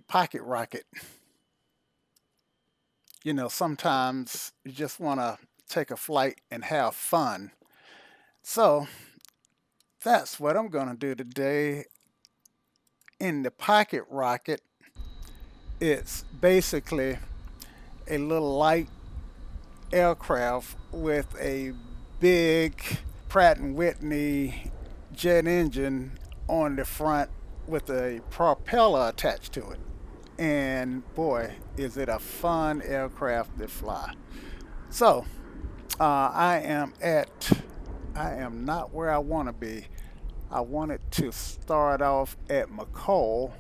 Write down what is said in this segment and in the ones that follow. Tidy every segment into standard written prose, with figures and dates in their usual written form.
Pocket rocket. You know, sometimes you just want to take a flight and have fun. So that's what I'm going to do today in the pocket rocket. It's basically a little light aircraft with a big Pratt and Whitney jet engine on the front with a propeller attached to it. And boy, is it a fun aircraft to fly. So I am at, I am not where I want to be. I wanted to start off at McCall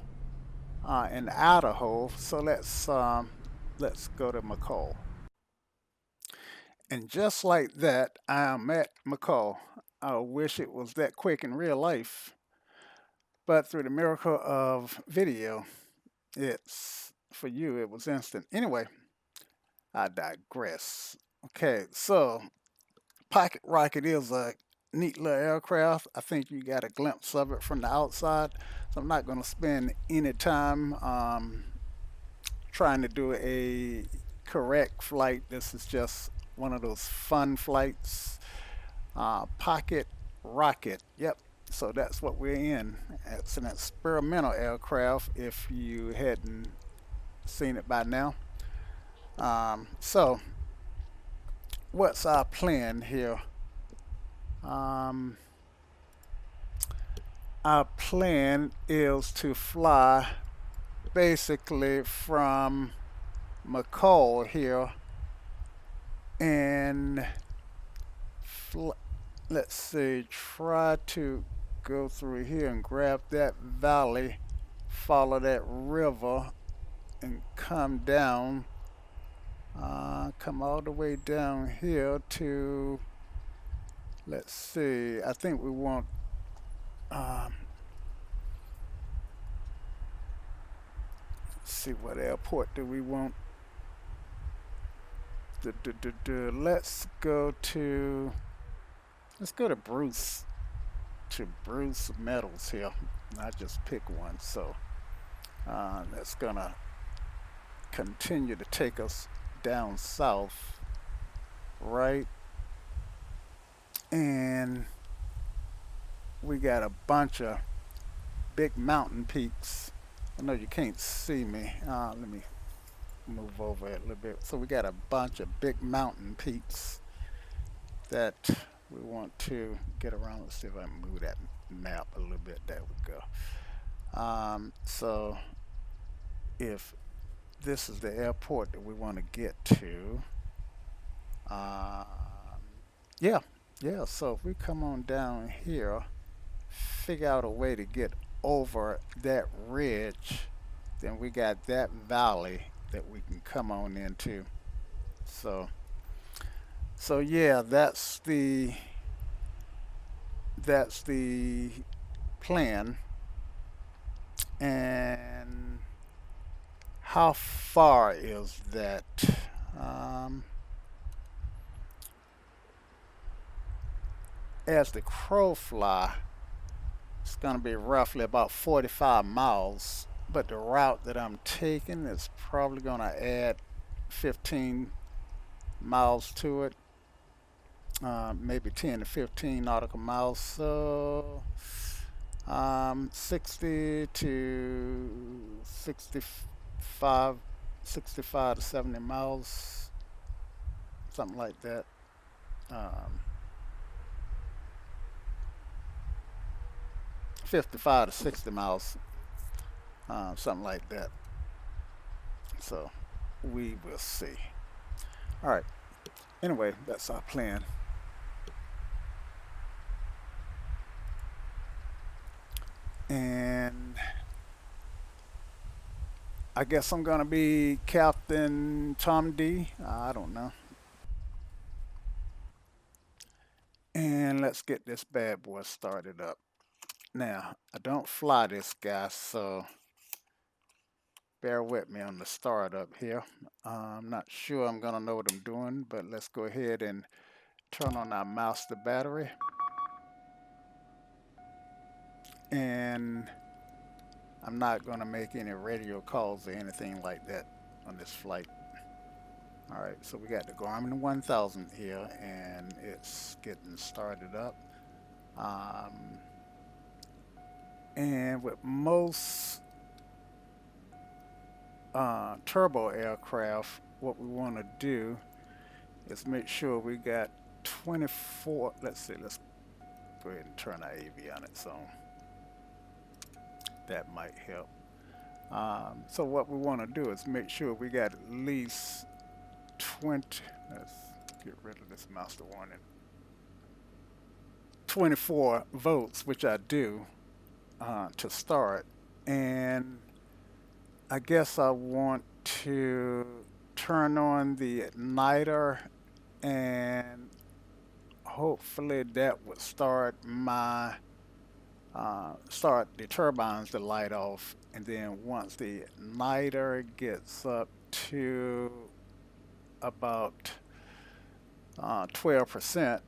in Idaho. So let's go to McCall. And just like that, I am at McCall. I wish it was that quick in real life, but through the miracle of video, it's for you. It was instant. Anyway, I digress. Okay, so Pocket Rocket is a neat little aircraft. I think you got a glimpse of it from the outside. So I'm not going to spend any time trying to do a correct flight. This is just one of those fun flights. Pocket Rocket. Yep. So that's what we're in. It's an experimental aircraft if you hadn't seen it by now. So, what's our plan here? Um, our plan is to fly basically from McCall here and fl- let's see, try to go through here and grab that valley, follow that river, and come down, come all the way down here to, let's see, I think we want, um, let's see, what airport do we want? Let's go to, let's go to Bruce Metals here. I just pick one, so that's gonna continue to take us down south, right? And we got a bunch of big mountain peaks. I know you can't see me. Let me move over it a little bit. So we got a bunch of big mountain peaks that we want to get around. Let's see if I can move that map a little bit. There we go. So if this is the airport that we want to get to, um, yeah, yeah. So if we come on down here, figure out a way to get over that ridge, then we got that valley that we can come on into. So, so yeah, that's the plan. And how far is that? Um, as the crow fly, it's going to be roughly about 45 miles. But the route that I'm taking is probably going to add 15 miles to it, maybe 10 to 15 nautical miles. So 60 to 65, 65 to 70 miles, something like that. Um, 55 to 60 miles, something like that. So we will see. All right. Anyway, that's our plan. And I guess I'm gonna be Captain Tom D. I don't know. And let's get this bad boy started up. Now, I don't fly this guy, so bear with me on the startup here. I'm not sure I'm gonna know what I'm doing, but let's go ahead and turn on our master battery. And I'm not going to make any radio calls or anything like that on this flight. All right, so we got the Garmin 1000 here, and it's getting started up. Um, and with most turbo aircraft, what we want to do is make sure we got 24. Let's see, let's go ahead and turn our avionics on. That might help. So what we want to do is make sure we got at least 20. Let's get rid of this master warning. 24 volts, which I do, to start. And I guess I want to turn on the igniter, and hopefully that would start my start the turbines to light off. And then once the igniter gets up to about 12%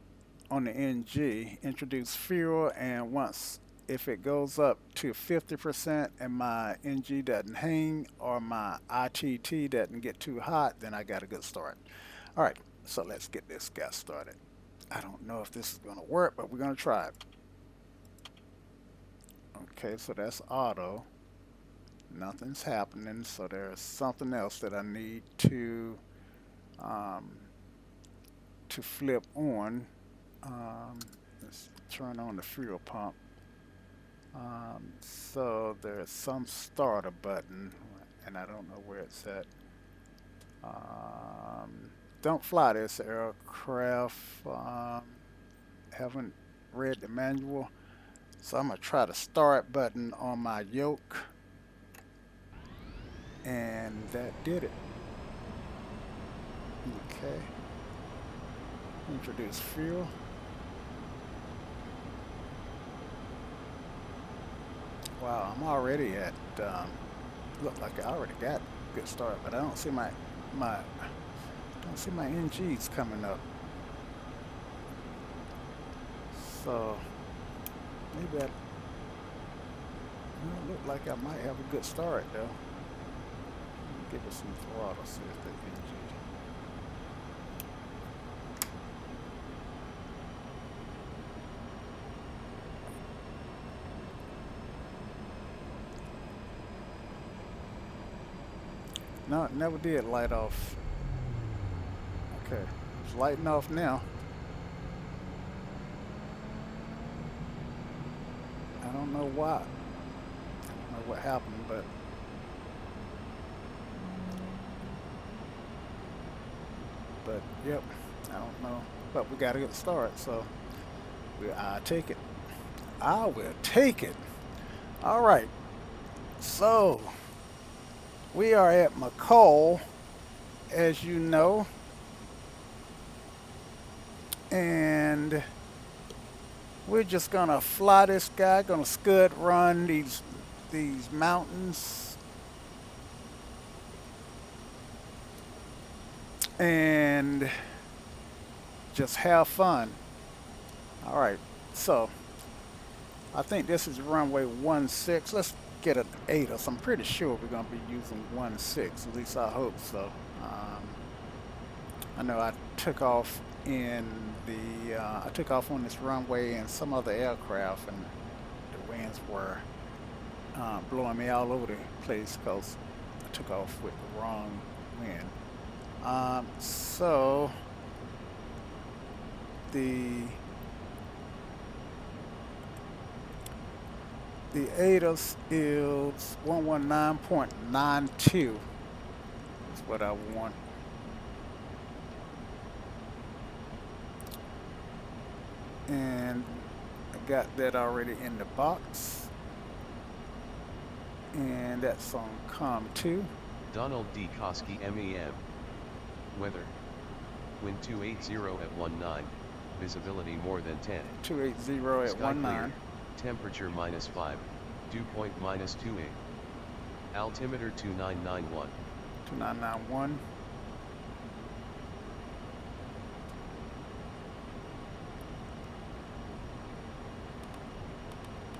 on the NG, introduce fuel, and once if it goes up to 50% and my NG doesn't hang or my ITT doesn't get too hot, then I got a good start. All right, so let's get this guy started. I don't know if this is going to work, but we're going to try it. Okay, so that's auto. Nothing's happening, so there's something else that I need um, to flip on. Let's turn on the fuel pump. So there's some starter button, and I don't know where it's at. Don't fly this aircraft. Haven't read the manual. So I'm going to try the start button on my yoke. And that did it. Okay. Introduce fuel. Wow, I'm already at, look like I already got a good start, but I don't see my NGs coming up. So maybe it look like I might have a good start though. Give it some throttle, see if the NG. No, it never did light off. Okay, it's lighting off now. I don't know why. I don't know what happened, but yep, I don't know. But we got a good start, so I'll take it. I will take it. All right, so we are at McCall, as you know, and we're just gonna fly this guy, gonna scud run these mountains, and just have fun. All right, so I think this is runway 16. Let's get an 8, or so. I'm pretty sure we're going to be using 16. At least I hope so. I know I took off in the I took off on this runway in some other aircraft, and the winds were blowing me all over the place because I took off with the wrong wind. So the ATIS is 119.92 is what I want. And I got that already in the box. And that's on COM2. Donald D. Koski MEM. Weather. Wind 280 at 19. Visibility more than 10. 280 at Sky 19. clear. Temperature -5. Dew point -28. Altimeter 2991. 2991.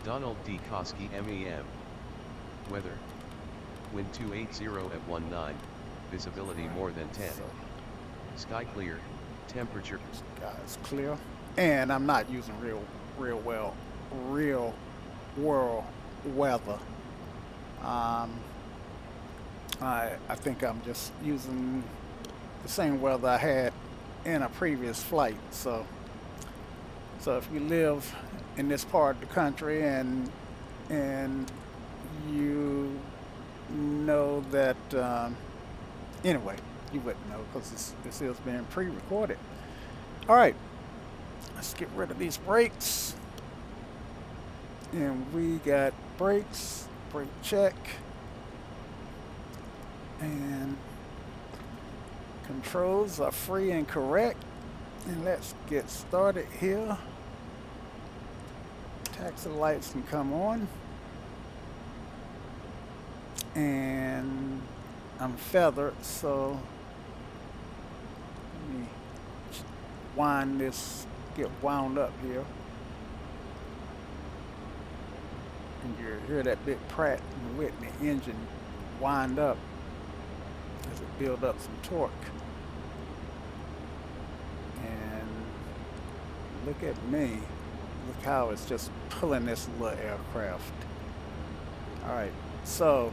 Donald D. Koski MEM. Weather, wind 280 at 19, visibility more than 10. So Sky clear, temperature. guys, clear. And I'm not using real world weather. Um, I think I'm just using the same weather I had in a previous flight. So if you live in this part of the country and you know that anyway, you wouldn't know because this is being pre-recorded. All right, let's get rid of these brakes. And we got brakes, brake check, and controls are free and correct. And let's get started here. Taxi lights can come on. And I'm feathered, so let me wind this, get wound up here. And you hear that big Pratt and Whitney engine wind up as it builds up some torque. And look at me. Look how it's just pulling this little aircraft. All right, so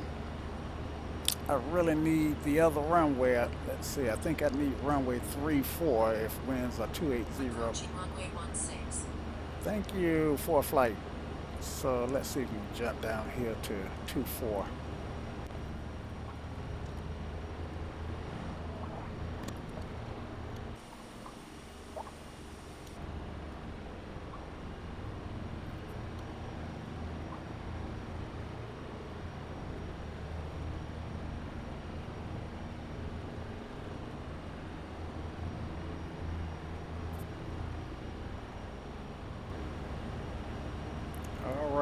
I really need the other runway. Let's see, I think I need runway 34 if winds are 280. Runway 16. Thank you for a flight. So let's see if we can jump down here to 24.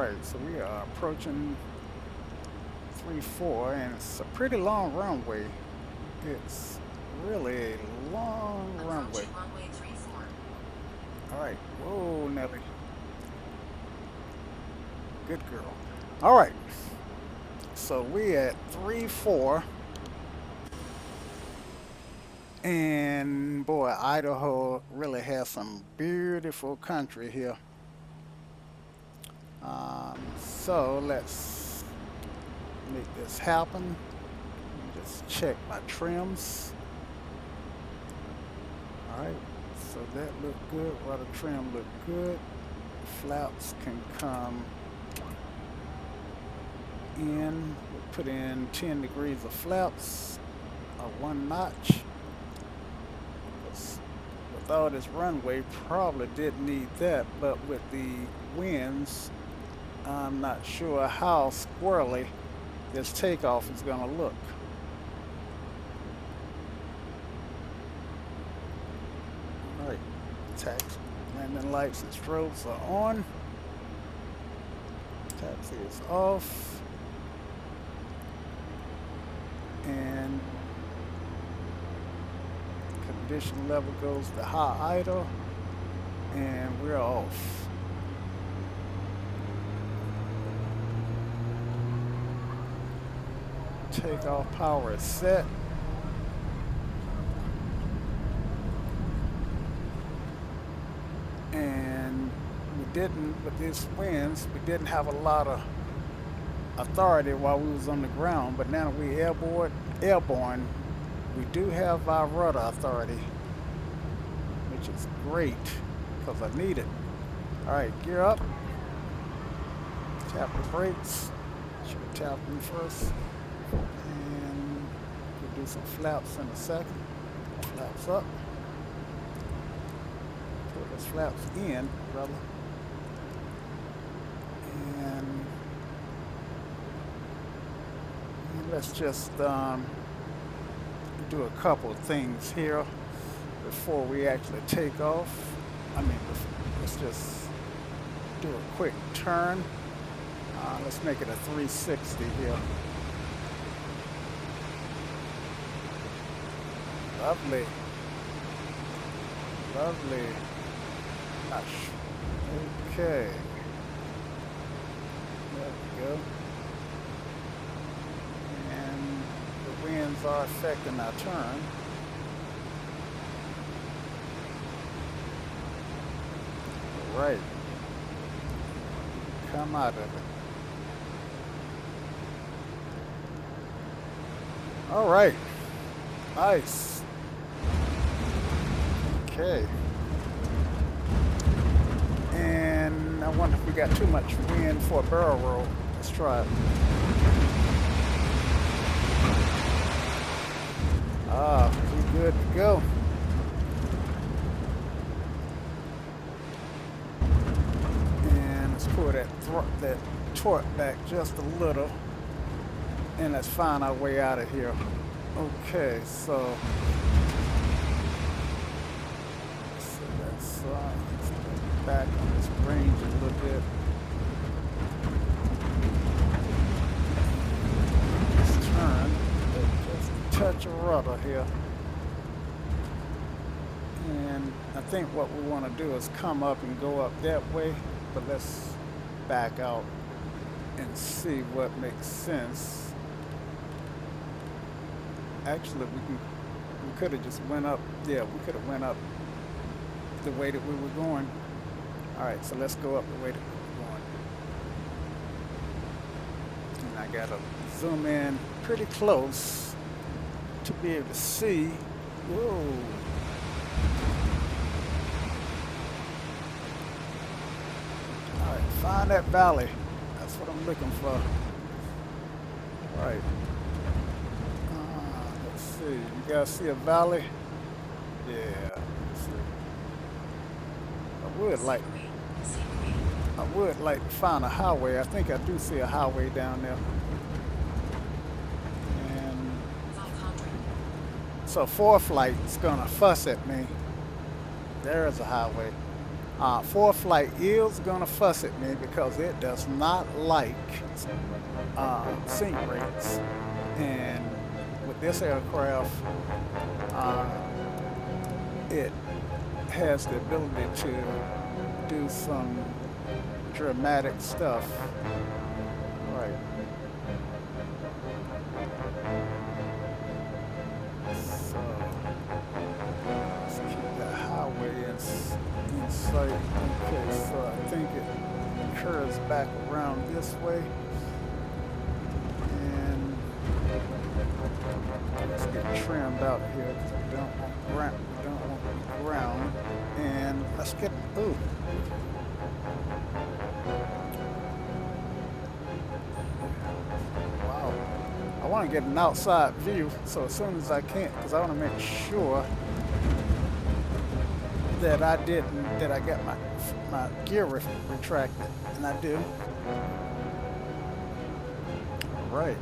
Alright, so we are approaching 34 and it's a pretty long runway. It's really a long runway. Runway 34. Alright, whoa Nelly. Good girl. Alright, so we at 3-4. And boy, Idaho really has some beautiful country here. So let's make this happen. Just check my trims. Alright, so that looked good. Rudder trim looked good. Flaps can come in. We'll put in 10 degrees of flaps, one notch. With all this runway, probably didn't need that, but with the winds, I'm not sure how squirrely this takeoff is going to look. All right, taxi, landing lights and strobes are on. Taxi is off. And condition level goes to high idle. And we're off. Takeoff power is set. And we didn't, with these winds, we didn't have a lot of authority while we was on the ground, but now we airborne, we do have our rudder authority, which is great because I need it. All right, gear up. Tap the brakes. Should have tapped them first. And we'll do some flaps in a second. Flaps up. Put those flaps in, brother. And let's just do a couple of things here before we actually take off. I mean, let's just do a quick turn. Let's make it a 360 here. Lovely. Lovely. Okay. There we go. winds are affecting our turn. Right. Come out of it. All right. Nice. Okay. And I wonder if we got too much wind for a barrel roll. Let's try it. Ah, we good to go. And let's pull that torque back just a little. And let's find our way out of here. Okay, so let's get back on this range a little bit. Let's turn. Just touch a rudder here. And I think what we want to do is come up and go up that way, but let's back out and see what makes sense. Actually, we could have just went up. Yeah, we could have went up the way that we were going. All right, so let's go up the way that we were going. And I gotta zoom in pretty close to be able to see. Whoa. All right, find that valley. That's what I'm looking for. All right. See, you guys see a valley? Yeah. Let's see. I would like to find a highway. I think I do see a highway down there. And 500. so fourth light's gonna fuss at me. There is a highway. Fourth light is gonna fuss at me because it does not like sync rates. And with this aircraft, it has the ability to do some dramatic stuff. Right. So let's keep that highway in sight. Okay, so I think it curves back around this way. And let's get trimmed out here because we don't want ground. And let's get, ooh. Wow. I want to get an outside view, so as soon as I can, because I want to make sure that I got my gear retracted, and I do. All right.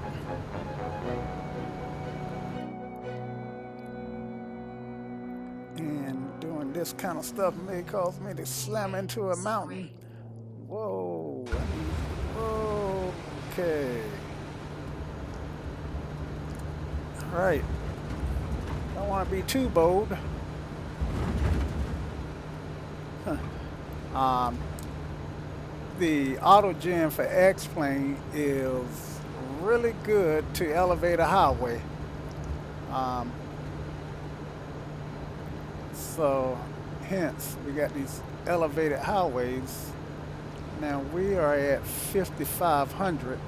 And doing this kind of stuff may cause me to slam into a mountain. Whoa. Whoa. Okay. All right. Don't want to be too bold. The auto gen for X-Plane is really good to elevate a highway. So hence we got these elevated highways. Now we are at 5,500,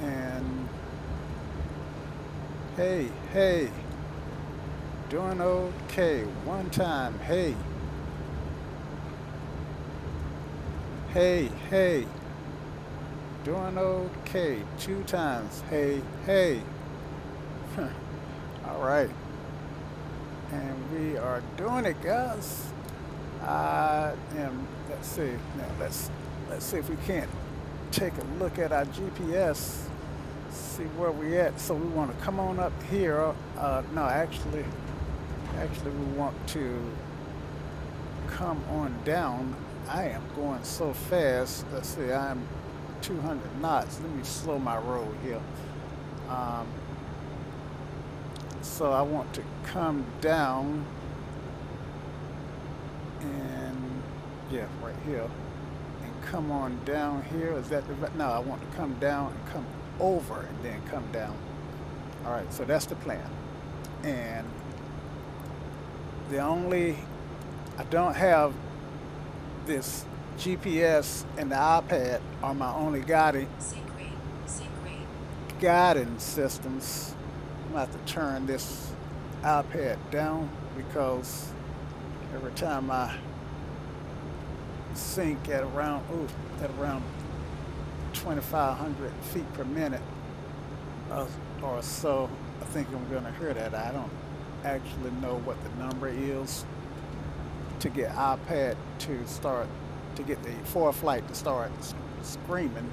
and hey, doing okay. One time, hey, doing okay. Two times, hey. All right. And we are doing it, guys. Let's see. Now let's see if we can't take a look at our GPS, see where we at. So we want to come on up here. No, actually, we want to come on down. I am going so fast. Let's see. I'm 200 knots. Let me slow my roll here. So I want to come down, and yeah, right here, and come on down here. Is that the, no, I want to come down and come over and then come down. All right, so that's the plan. And the only, I don't have this GPS and the iPad are my only Sync rate. Sync rate. guiding systems. I'm gonna have to turn this iPad down because every time I sync at around 2,500 feet per minute uh, or so, I think I'm gonna hear that. I don't actually know what the number is to get iPad to start to get the fourth flight to start screaming.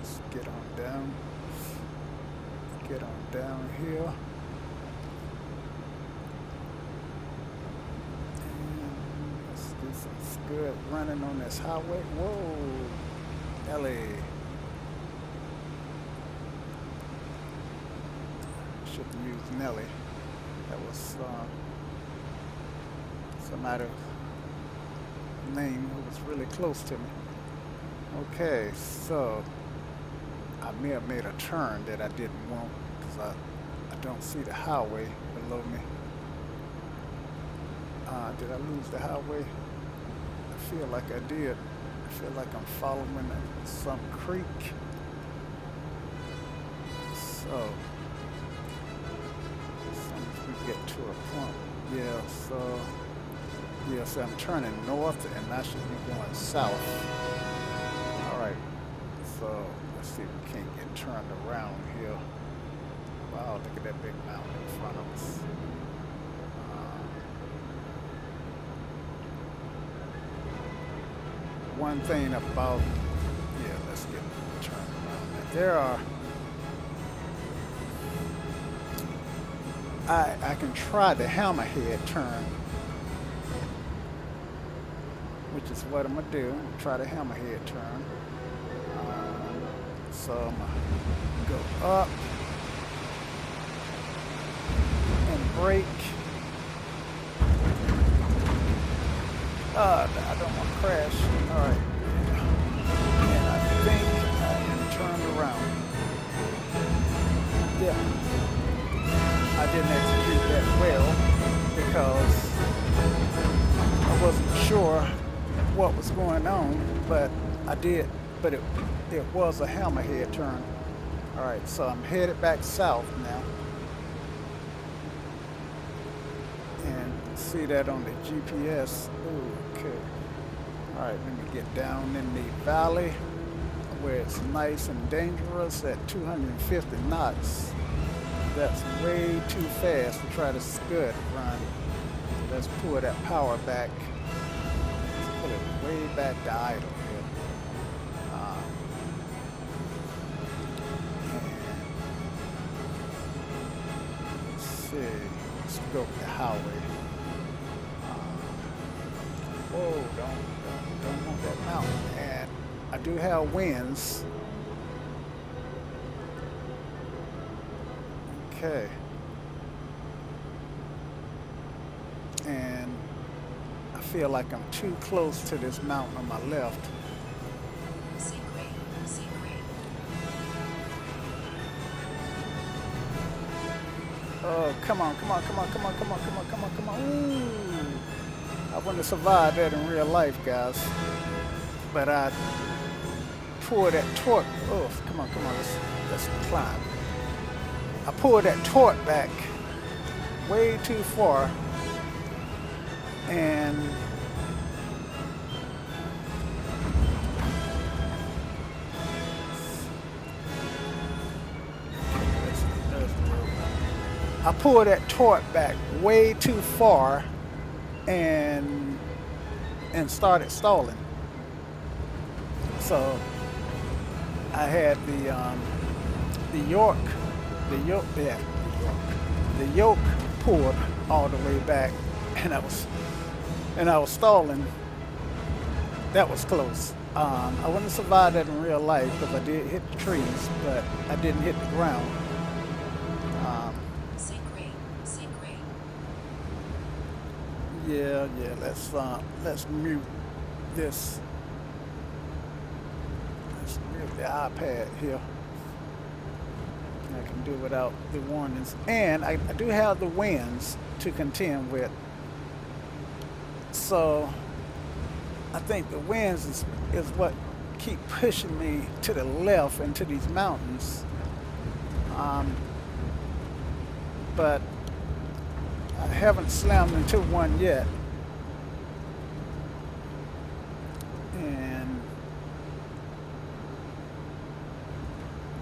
Let's get on down. Get on down here. And let's do some good running on this highway. Whoa, Ellie. Shouldn't use Nelly. That was somebody's name who was really close to me. Okay, so I may have made a turn that I didn't want because I don't see the highway below me. Did I lose the highway? I feel like I did. I feel like I'm following some creek. So we get to a point. Yeah, so yes, I'm turning north and I should be going south. All right, so let's see if we can't get turned around here. Wow, look at that big mountain in front of us. One thing about, yeah, let's get turned around. There are, I can try the hammerhead turn, which is what I'm gonna do. Try the hammerhead turn. So I'm gonna go up and brake. I don't want to crash. All right. And I think I am turned around. Yeah. I didn't execute that well because I wasn't sure what was going on, but I did. But it was a hammerhead turn. All right, so I'm headed back south now. And see that on the GPS. Ooh, okay. All right, let me get down in the valley where it's nice and dangerous at 250 knots. That's way too fast to try to scud run. Let's pull that power back. Let's put it way back to idle here. And let's see. Let's go with the highway. Whoa, don't want that mountain. And I do have winds. Okay. And I feel like I'm too close to this mountain on my left. Sync rate. Sync rate. Oh, come on, come on, come on, come on, come on, come on, come on, come on. Ooh. I wouldn't have survived that in real life, guys. But I pulled that torque. Oh, come on, come on, let's climb. I pulled that torque back way too far, and I pulled that torque back way too far, and started stalling. So I had the yoke pulled all the way back, and I was stalling. That was close. I wouldn't have survived that in real life because I did hit the trees, but I didn't hit the ground. Sync rate. Sync rate. Yeah. Let's mute this. Let's mute the iPad here. I can do without the warnings. And I do have the winds to contend with. So I think the winds is what keep pushing me to the left into these mountains. Um, but I haven't slammed into one yet. And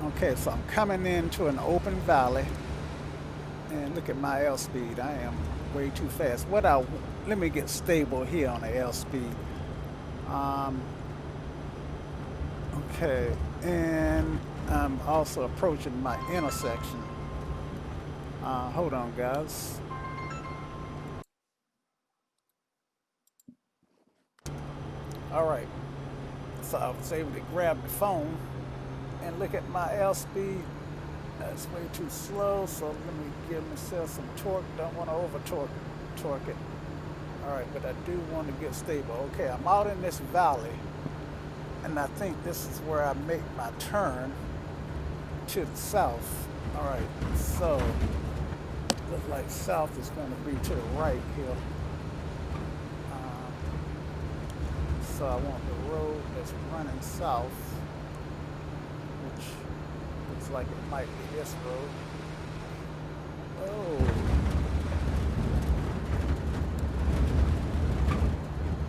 okay, so I'm coming into an open valley, and look at my airspeed. I am way too fast. Let me get stable here on the airspeed. Okay, and I'm also approaching my intersection. Hold on, guys. All right, so I was able to grab the phone and look at my airspeed. That's way too slow, so let me give myself some torque. Don't want to over torque it. All right, but I do want to get stable. Okay, I'm out in this valley, and I think this is where I make my turn to the south. All right, so looks like south is going to be to the right here. So I want the road that's running south, which looks like it might be this road. Oh.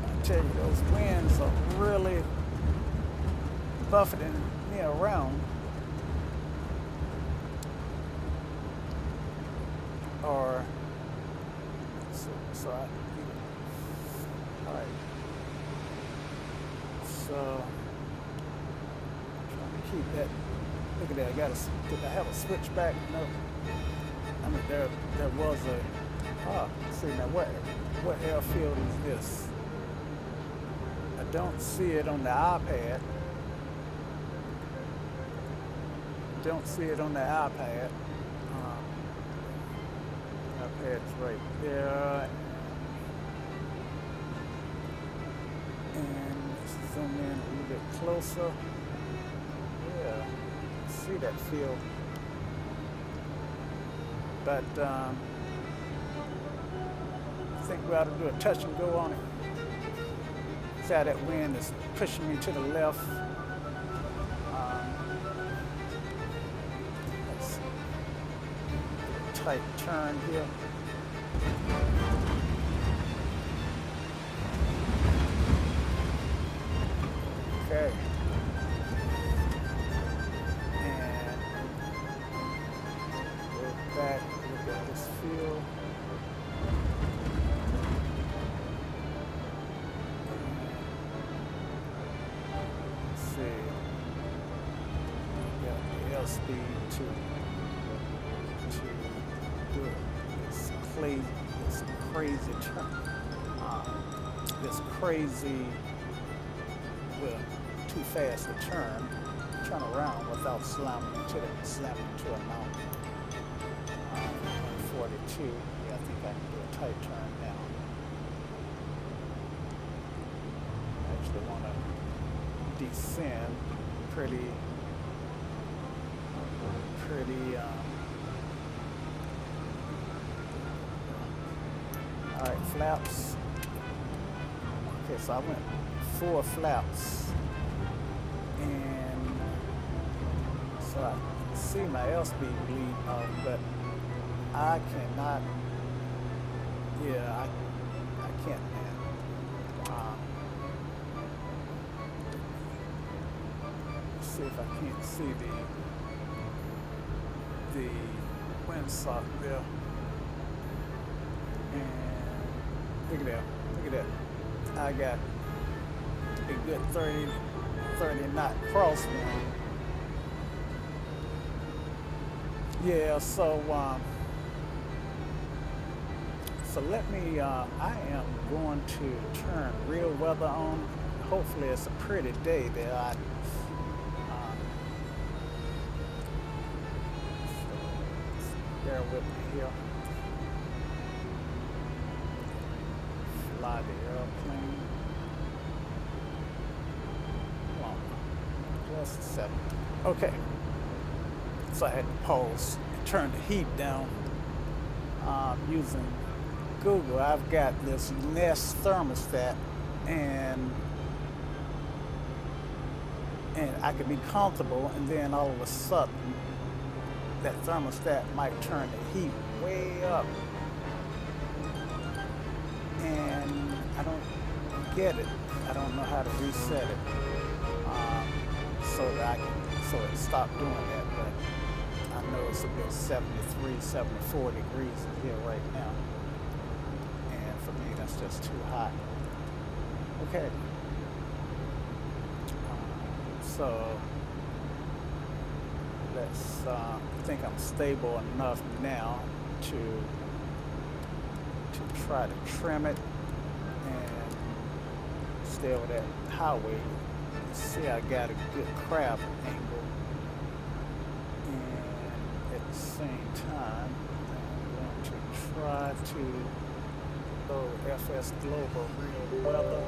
I tell you, those winds are really buffeting me around. Or, so all right. So, I'm trying to keep that. Look at that. Did I have a switchback? No. I mean, there was see now what airfield is this? I don't see it on the iPad. Don't see it on the iPad. iPad's right there. And let's zoom in a little bit closer. Yeah, see that field. But I think we ought to do a touch and go on it. See how that wind is pushing me to the left. Let's see. Tight turn here. Okay. And go back, look at this field. Let's see. Got the airspeed to do it. This crazy turn. This crazy, well, too fast to turn around without slamming into a mountain. 42. Yeah, I think I can do a tight turn now. I actually want to descend pretty. All right, flaps. Okay, so I went 4 flaps, and so I see my airspeed bleed off, but I cannot. Yeah, I can't, man. Let's see if I can't see the windsock there. And look at that. I got a good 30 knot crosswind. Yeah, so let me, I am going to turn real weather on. Hopefully it's a pretty day there. Bear with me here. Fly the airplane. Come on. That's the 7. Okay, so I had to pause and turn the heat down using Google. I've got this Nest thermostat, and I could be comfortable, and then all of a sudden, that thermostat might turn the heat way up, and I don't get it. I don't know how to reset it so it stopped doing that. But I know it's a bit 73, 74 degrees in here right now, and for me that's just too hot. Okay, so let's think I'm stable enough now to try to trim it and stay over that highway. See, I got a good crab angle, and at the same time I'm going to try to load FS Global Real Weather.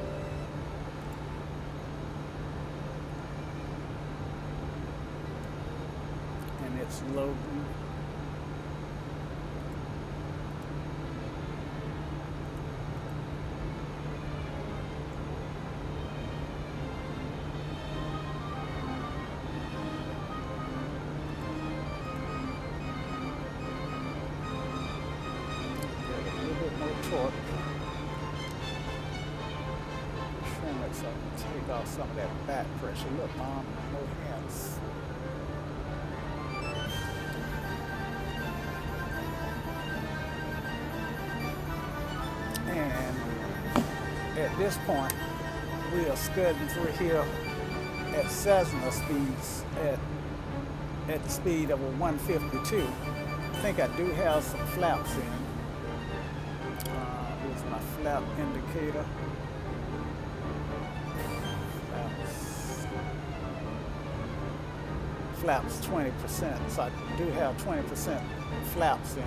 And it's loading. Get a little bit more torque. Trim it so I can take off some of that back pressure. Look, Mom, no hands. And at this point, we are scudding through here at Cessna speeds at the speed of a 152. I think I do have some flaps in. Here's my flap indicator. Flaps 20%, so I do have 20% flaps in.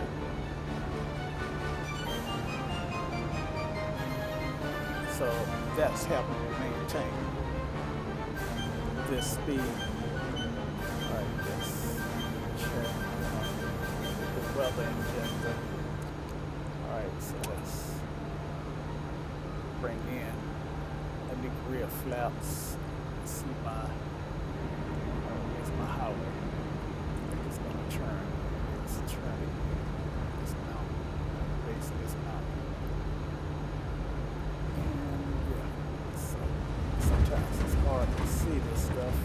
So that's helping me maintain this speed. All right, let's check the weather injector. All right, so let's bring in a degree of flaps. Let's see here's my highway. I think it's gonna turn. It's turning this mountain, base of this mountain. Sometimes it's hard to see this stuff.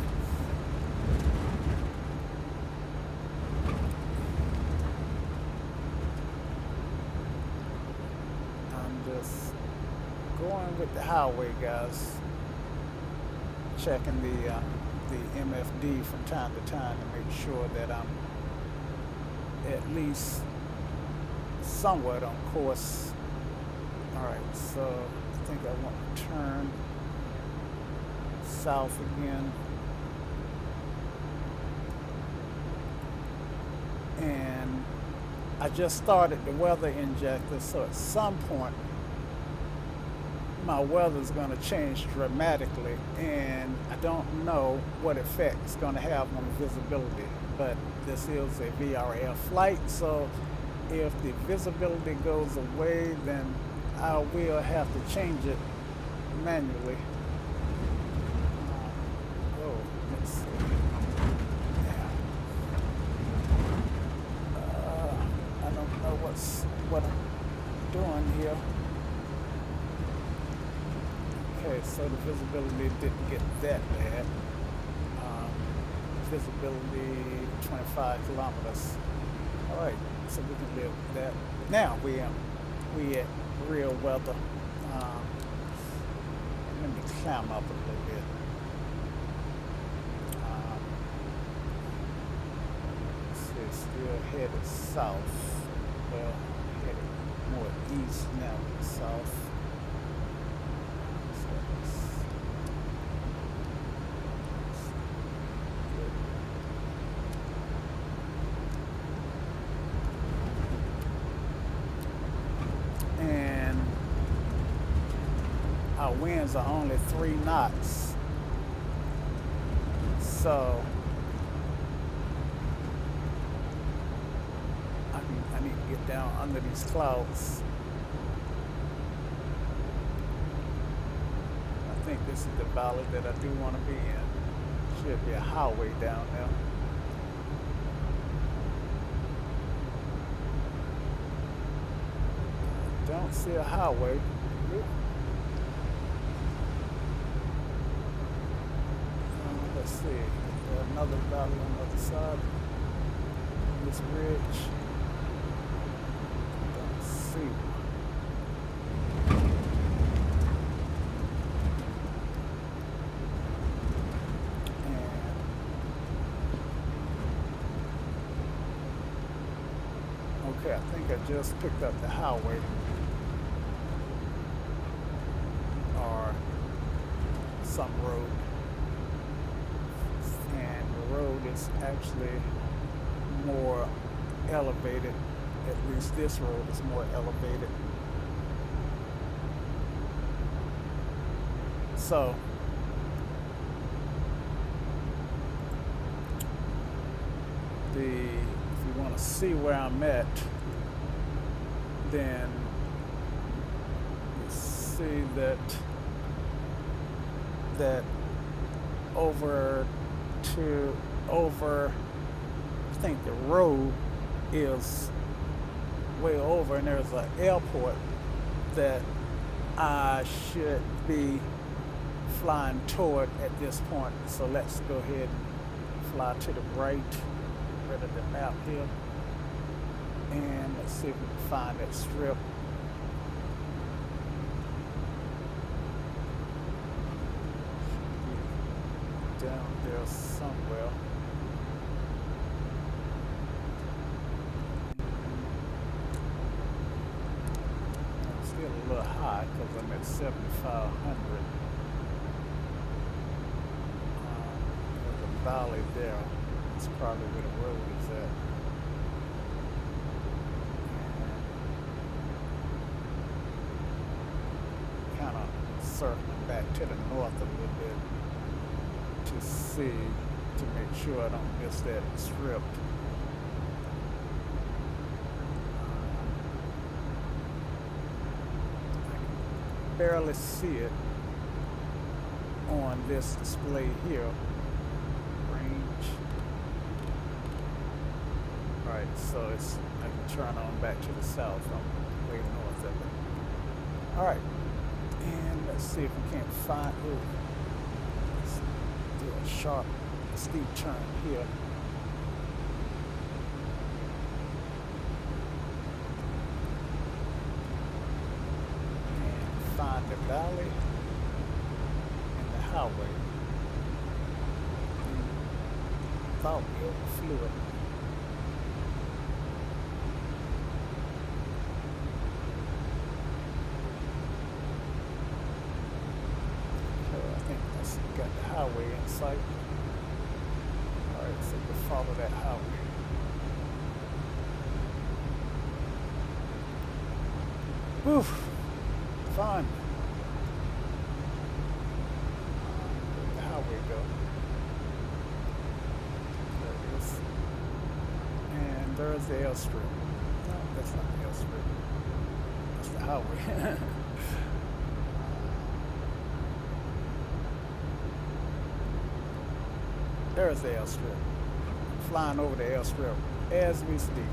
I'm just going with the highway, guys. Checking the MFD from time to time to make sure that I'm at least somewhat on course. All right, so I think I want to turn south again, and I just started the weather injector, so at some point my weather is going to change dramatically, and I don't know what effect it's going to have on visibility. But this is a VRF flight, so if the visibility goes away, then I will have to change it manually. Let's see. I don't know what I'm doing here. Okay, so the visibility didn't get that bad. Visibility 25 kilometers. All right, so we can live with that. Now we at real weather. Let me climb up a little bit. Still headed south. Well, headed more east now than south. So and our winds are only 3 knots. So I need to get down under these clouds. I think this is the valley that I do want to be in. Should be a highway down there. Don't see a highway. Let's see. Another valley on the other side. This ridge. Don't see. Okay, I think I just picked up the highway. Or some road. And the road is actually more elevated. At least this road is more elevated. So if you want to see where I'm at, then you see that I think the road is way over, and there's an airport that I should be flying toward at this point. So let's go ahead and fly to the right, rid of the map here, and let's see if we can find that strip. Down there somewhere. I'm still a little high because I'm at 7,500. There's a valley there. That's probably where the road is at. And kind of circling back to the north a little bit to see, to make sure I don't miss that strip. I can barely see it on this display here. Range. Alright, so it's, I can turn on back to the south. I'm way north of it. Alright, and let's see if we can't find, do a sharp, steep turn here. And find the valley and the highway. Thought we overflew it. Got the highway in sight. Alright, so we'll follow that highway. Whew. Fun. Where'd the highway go? There it is. And there's the airstrip. No, that's not the airstrip. That's the highway. There's the airstrip. I'm flying over the airstrip as we speak.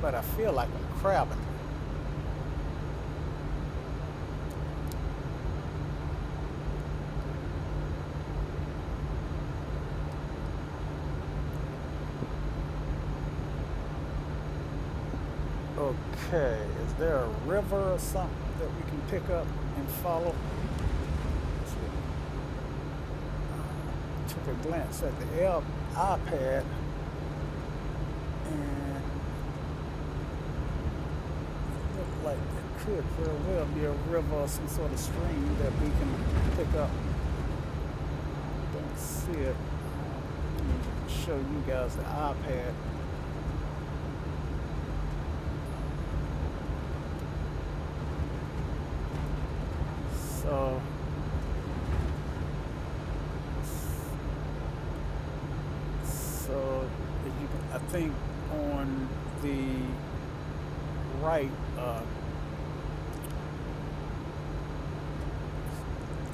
But I feel like I'm crabbing. Okay, is there a river or something that we can pick up and follow? Took a glance at the iPad, and it looked like it could very well be a river or some sort of stream that we can pick up. Don't see it. Let me show you guys the iPad. So, so if you can, I think on the right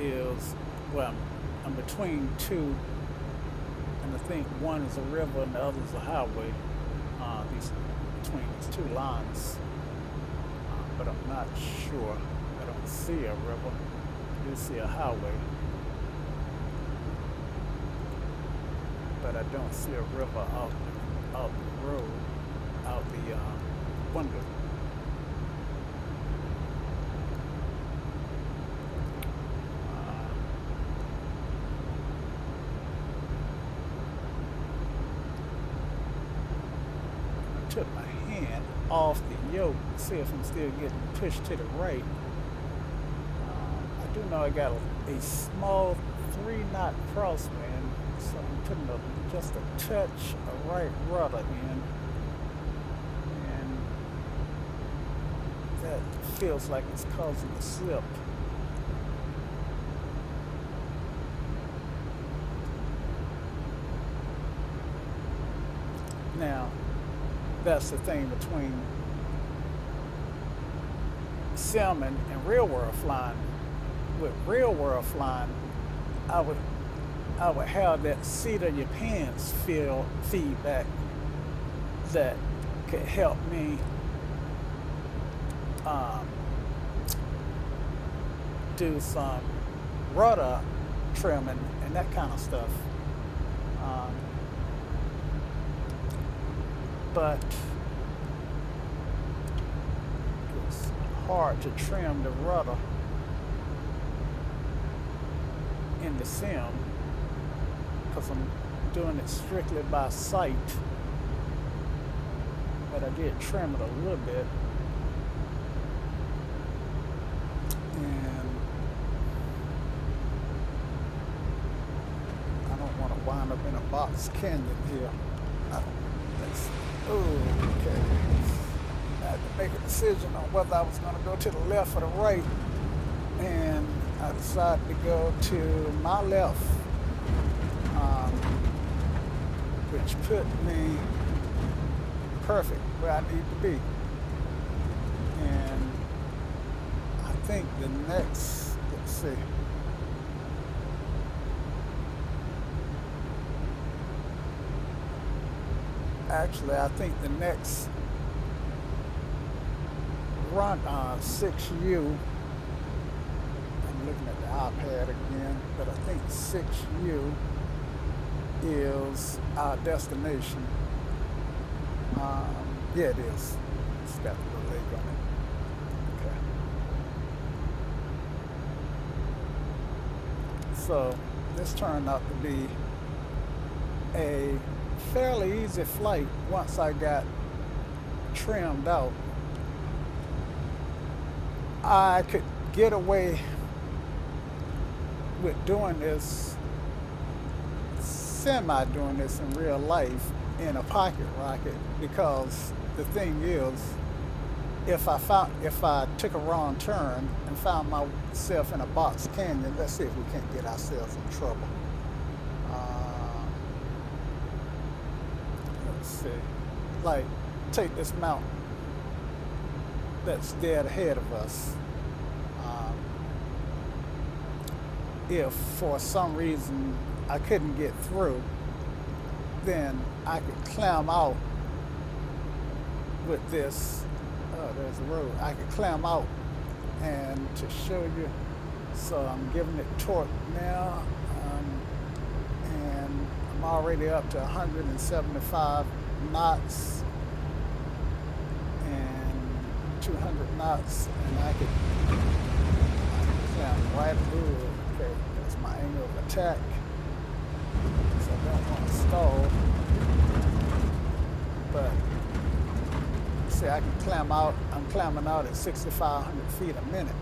is, well, I'm between two, and I think one is a river and the other is a highway. These between these two lines, but I'm not sure. I don't see a river. I do see a highway, but I don't see a river out the road, out the window. Uh, I took my hand off the yoke, see if I'm still getting pushed to the right. I do know I got a small 3-knot crosswind, so I'm putting just a touch of right rudder in, and that feels like it's causing a slip. Now, that's the thing between sim and real world flying. With real world flying, I would have that seat of your pants feel feedback that could help me um, do some rudder trimming and that kind of stuff. Um, but it's hard to trim the rudder in the sim because I'm doing it strictly by sight, but I did trim it a little bit, and I don't want to wind up in a box canyon here. Okay. I had to make a decision on whether I was going to go to the left or the right, and I decided to go to my left, which put me perfect where I need to be. And I think the next, let's see, actually I think the next run, 6U, I'm looking at the iPad again, but I think 6U is our destination. Yeah, it is. It's got the little lake on it. Okay. So this turned out to be a fairly easy flight once I got trimmed out. I could get away with doing this, doing this in real life in a pocket rocket, because the thing is, if I took a wrong turn and found myself in a box canyon, let's see if we can't get ourselves in trouble. Let's see, like take this mountain that's dead ahead of us. If for some reason I couldn't get through, then I could climb out with this. Oh, there's the road. I could climb out, and to show you, so I'm giving it torque now, and I'm already up to 175 knots and 200 knots, and I could climb right through. Okay, that's my angle of attack. So I don't want to stall, but see, I can climb out. I'm climbing out at 6,500 feet a minute,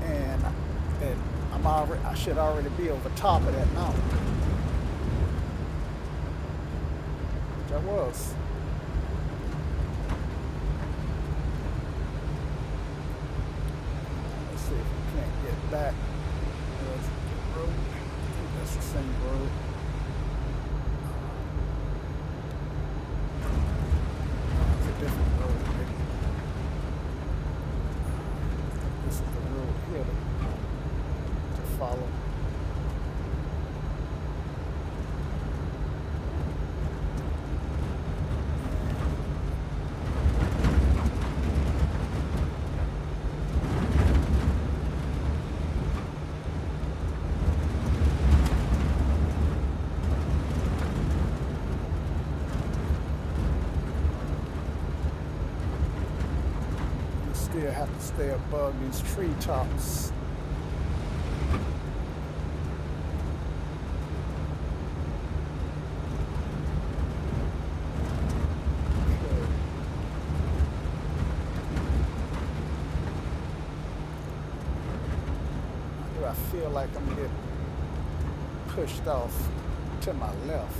and I should already be over top of that mountain, which I was. Let's see if we can't get back. There's the road. I think that's the same road. It's a different road, maybe. This is the road here to follow. You still have to stay above these treetops. I feel like I'm getting pushed off to my left.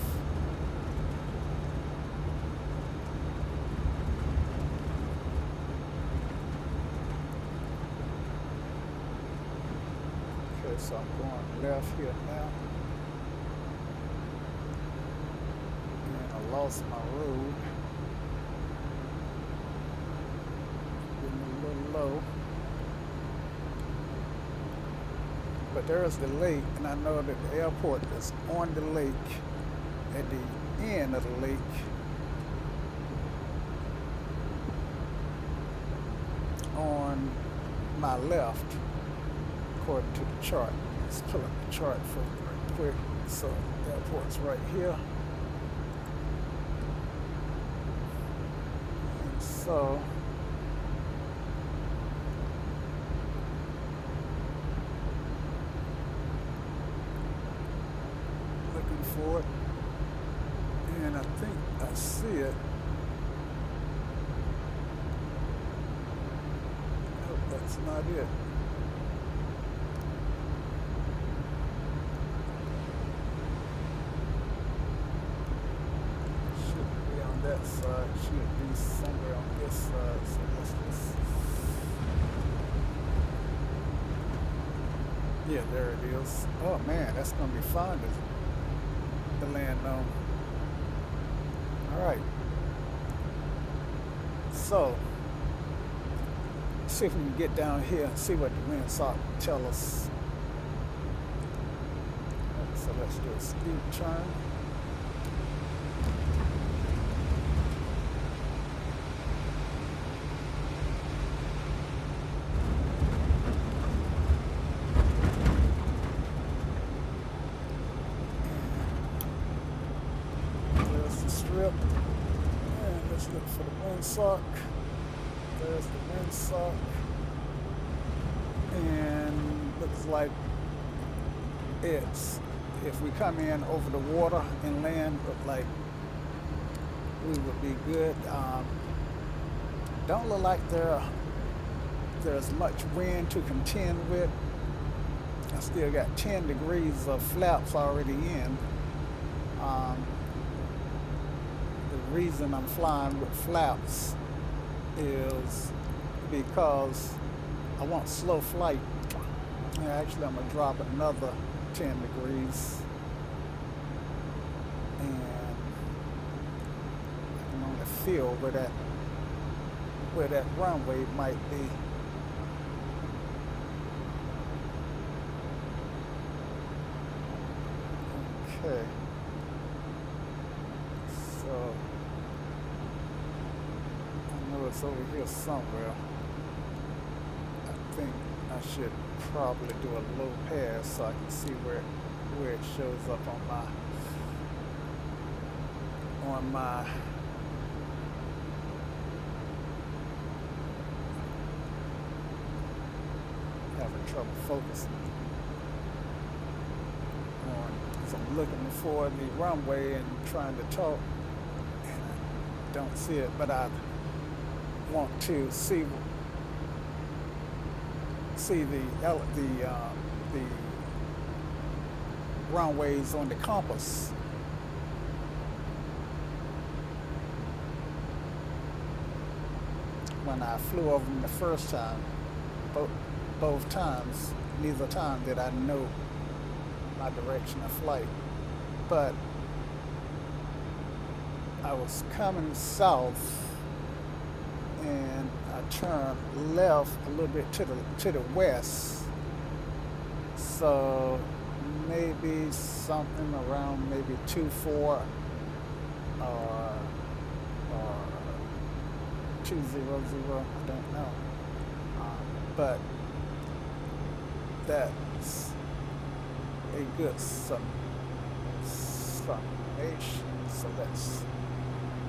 Okay, so I'm going left here now. And I lost my road. Getting a little low. But there's the lake, and I know that the airport is on the lake, at the end of the lake. On my left, according to the chart. Let's pull up the chart for you right quick. So the airport's right here. And so looking for it, and I think I see it. Nope, that's not it. Shouldn't be on that side. Should be somewhere on this side. So let's just. Yeah, there it is. Oh man, that's gonna be fun to land on. All right. So, see if we can get down here and see what the windsock tell us. So let's do a steep turn. There's the strip. And let's look for the windsock. There's the windsock. And looks like it's, if we come in over the water and land, look like we would be good. Don't look like there's much wind to contend with. I still got 10 degrees of flaps already in. The reason I'm flying with flaps is because I want slow flight. Yeah, actually, I'm gonna drop another 10 degrees, and I can only feel where that runway might be. Okay. So I know it's over here somewhere. I think I should probably do a low pass so I can see where it shows up on my having trouble focusing on, so I'm looking for the runway and trying to talk and I don't see it, but I want to see the runways on the compass. When I flew over them the first time, both times, neither time did I know my direction of flight. But I was coming south and I turned left a little bit to the west. So maybe something around maybe 24 or 200. I don't know. But that's a good summation. So let's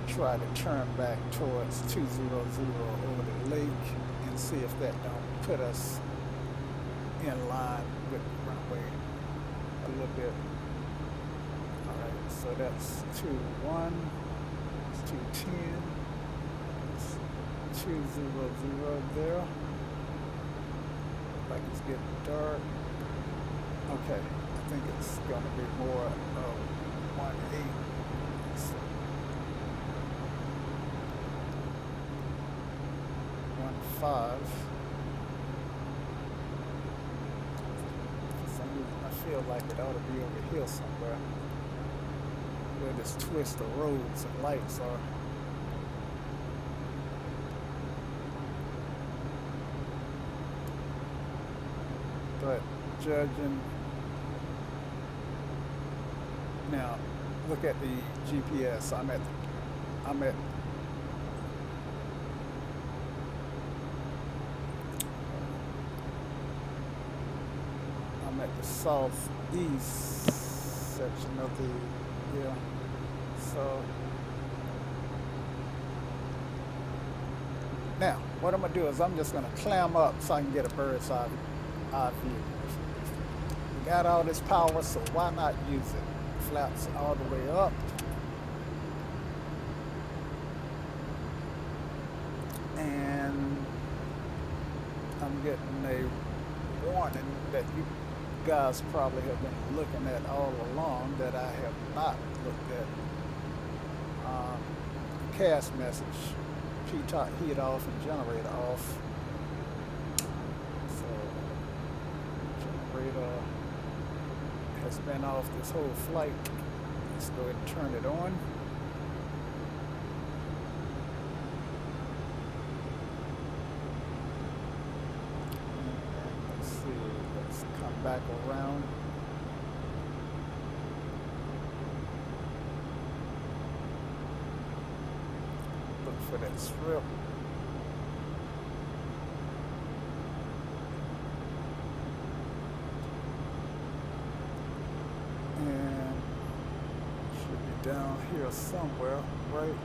try to turn back towards 200 over the lake and see if that don't put us in line with the runway a little bit. All right, so that's 21, it's 210, it's 200 there. Like it's getting dark. Okay, I think it's gonna be more of 1.8. So 1.5. For some reason, I feel like it ought to be over here somewhere, where this twist of roads and lights are. But judging now, look at the GPS. I'm at the southeast section of the, yeah. So now what I'm gonna do is I'm just gonna climb up so I can get a bird's eye view. We got all this power, so why not use it? Flaps all the way up. And I'm getting a warning that you guys probably have been looking at all along that I have not looked at. Cast message, heat off and generator off. So generator has been off this whole flight. Let's go ahead and turn it on. And let's see, let's come back around. Look for that strip. And should be down here somewhere, right?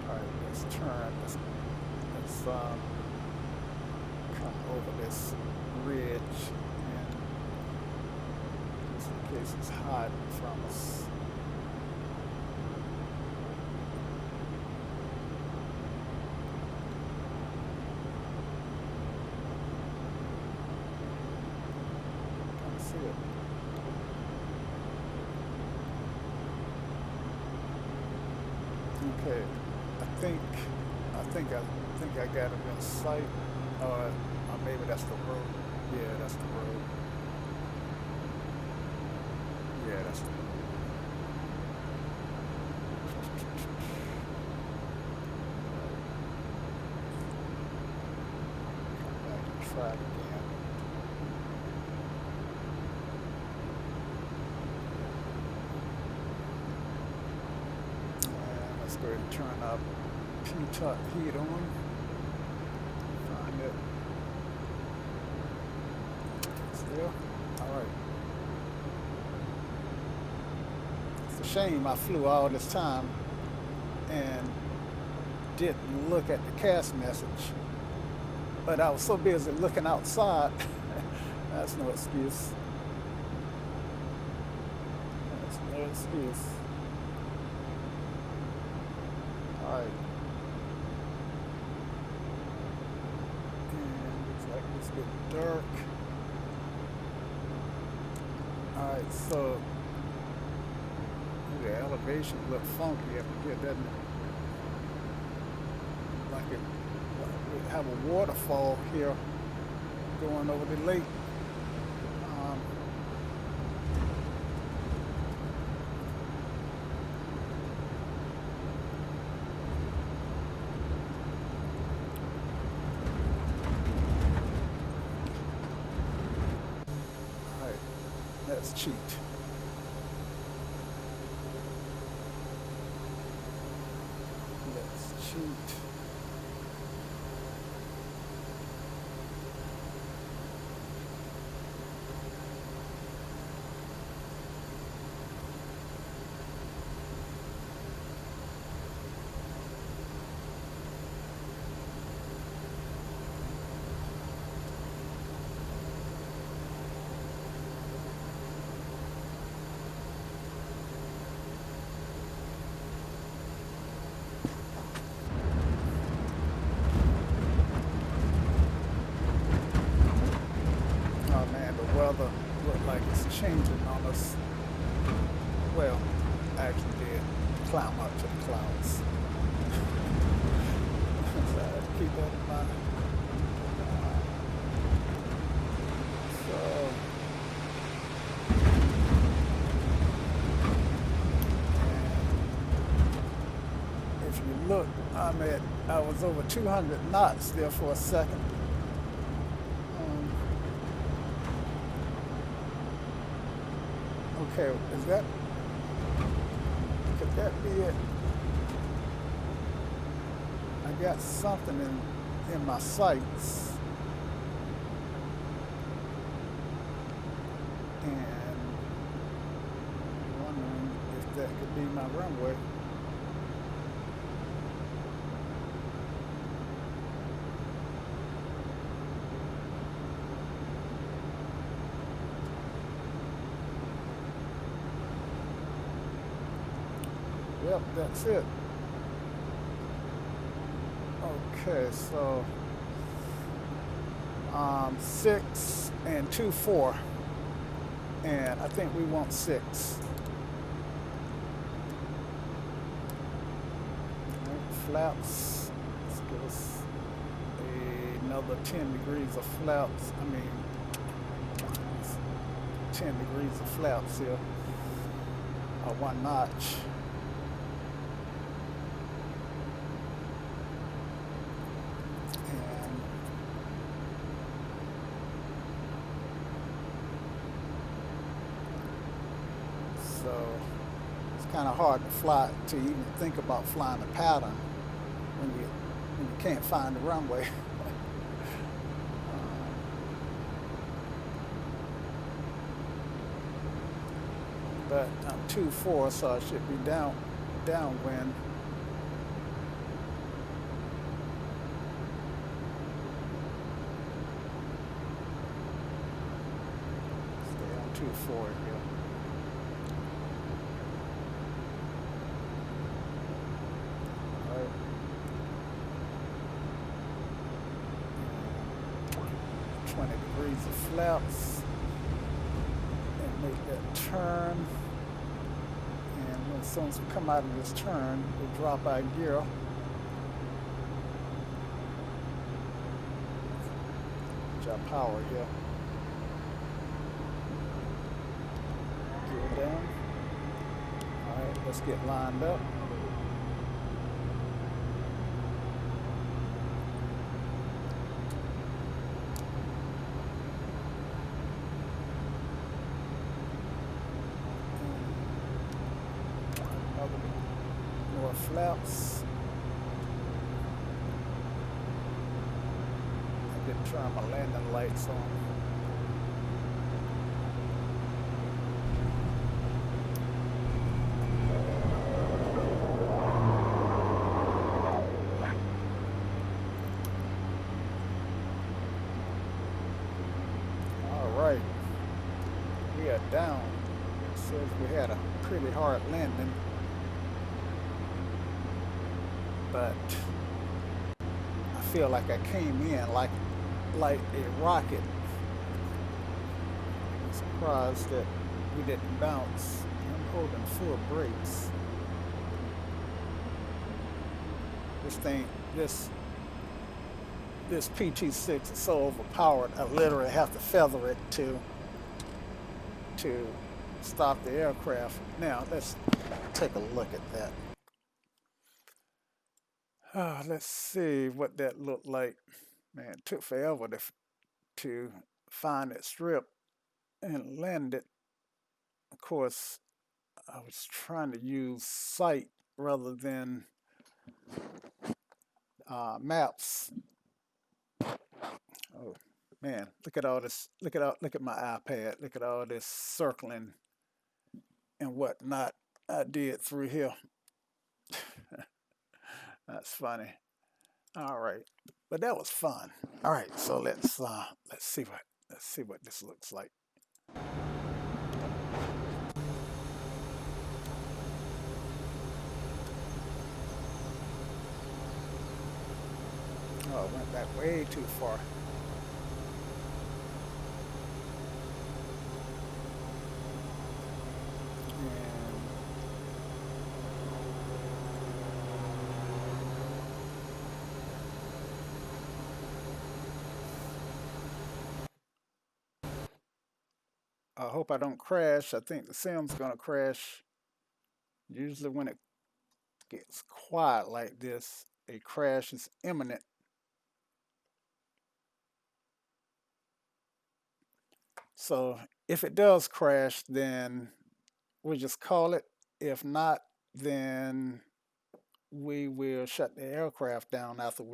Alright, let's turn. Let's come over this ridge and just in case it's hiding from us. See it. Okay, I think I got it in sight. Or maybe that's the road. Yeah, that's the road. Yeah, that's the road. Come back and try it again. Let's go ahead and turn up P-top heat on. Find it. It's there. Alright. It's a shame I flew all this time and didn't look at the cast message. But I was so busy looking outside. That's no excuse. That's no excuse. Alright. And looks like it's getting dark. Alright, so the elevation look funky up here, doesn't it? like we have a waterfall here going over the lake. Um, all right, let's cheat. Let's cheat. Oh man, the weather looked like it's changing on us. Well, actually did climb up to the clouds. So I have to keep that in mind. So, and if you look, I was over 200 knots there for a second. Um, okay, could that be it? I got something in my sights, and I'm wondering if that could be my runway. Yep, that's it. Okay, so 6 and 2 4, and I think we want 6. All right, flaps. Let's give us another 10 degrees of flaps. 10 degrees of flaps here, or 1 notch. So it's kind of hard to fly, to even think about flying a pattern when you can't find the runway. But I'm 2-4, so I should be downwind. Stay on 2-4 here. All right. 20 degrees of flaps. And make that turn. And as soon as we come out of this turn, we drop our gear. Our power here. Gear down. Alright, let's get lined up. More flaps. I didn't turn my landing lights on. All right, we are down. It says we had a pretty hard landing, but I feel like I came in like a rocket. I'm surprised that we didn't bounce. I'm holding full brakes. This this PT-6 is so overpowered, I literally have to feather it to stop the aircraft. Now let's take a look at that. Let's see what that looked like. Man, it took forever to find that strip and land it. Of course, I was trying to use sight rather than maps. Oh man, look at all this! Look at my iPad. Look at all this circling and whatnot I did through here. That's funny. All right, but that was fun. All right, so let's see what this looks like. Oh, I went back way too far. And I hope I don't crash. I think the sim's gonna crash. Usually when it gets quiet like this, a crash is imminent. So if it does crash, then we just call it. If not, then we will shut the aircraft down after we